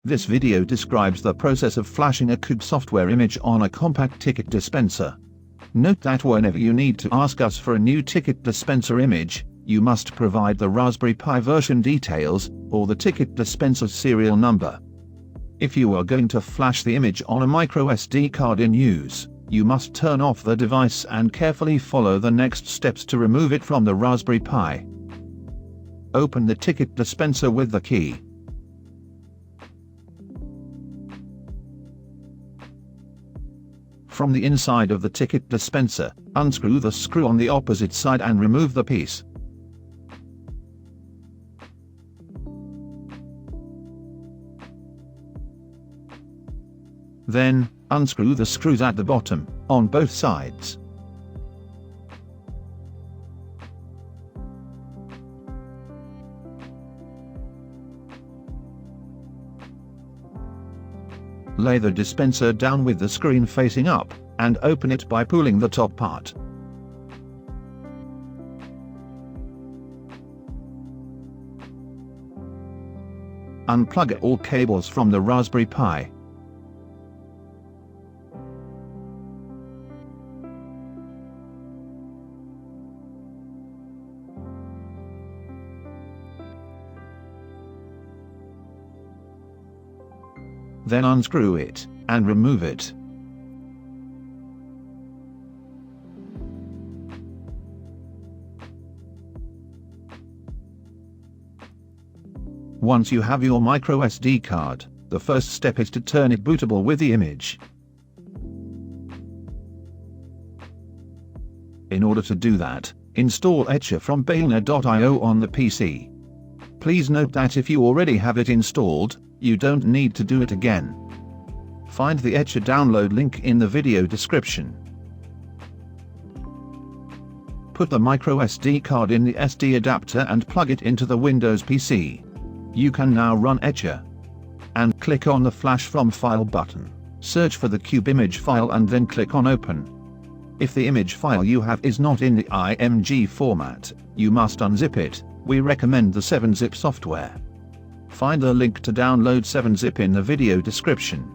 This video describes the process of flashing a QUBE software image on a compact ticket dispenser. Note that whenever you need to ask us for a new ticket dispenser image, you must provide the Raspberry Pi version details, or the ticket dispenser's serial number. If you are going to flash the image on a microSD card in use, you must turn off the device and carefully follow the next steps to remove it from the Raspberry Pi. Open the ticket dispenser with the key. From the inside of the ticket dispenser, unscrew the screw on the opposite side and remove the piece. Then, unscrew the screws at the bottom, on both sides. Lay the dispenser down with the screen facing up, and open it by pulling the top part. Unplug all cables from the Raspberry Pi. Then unscrew it, and remove it. Once you have your microSD card, the first step is to turn it bootable with the image. In order to do that, install Etcher from Balena.io on the PC. Please note that if you already have it installed, you don't need to do it again. Find the Etcher download link in the video description. Put the microSD card in the SD adapter and plug it into the Windows PC. You can now run Etcher. And click on the Flash from File button. Search for the QUBE image file and then click on Open. If the image file you have is not in the IMG format, you must unzip it. We recommend the 7-zip software. Find the link to download 7-zip in the video description.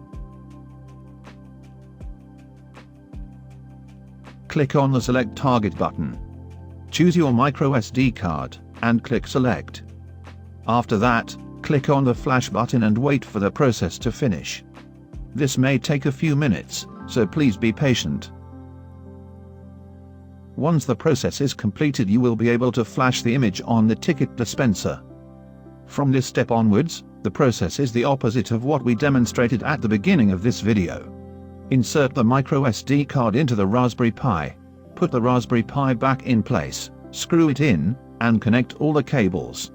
Click on the Select Target button. Choose your microSD card, and click Select. After that, click on the Flash button and wait for the process to finish. This may take a few minutes, so please be patient. Once the process is completed, you will be able to flash the image on the ticket dispenser. From this step onwards, the process is the opposite of what we demonstrated at the beginning of this video. Insert the microSD card into the Raspberry Pi, put the Raspberry Pi back in place, screw it in, and connect all the cables.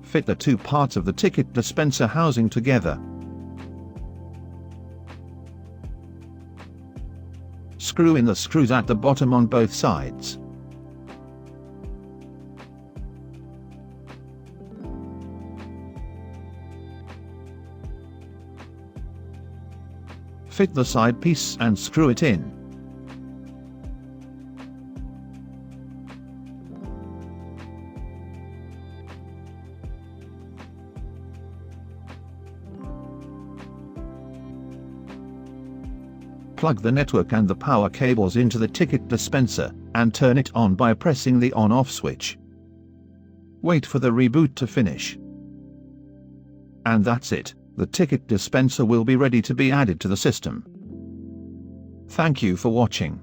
Fit the two parts of the ticket dispenser housing together. Screw in the screws at the bottom on both sides. Fit the side piece and screw it in. Plug the network and the power cables into the ticket dispenser, and turn it on by pressing the on-off switch. Wait for the reboot to finish. And that's it, the ticket dispenser will be ready to be added to the system. Thank you for watching.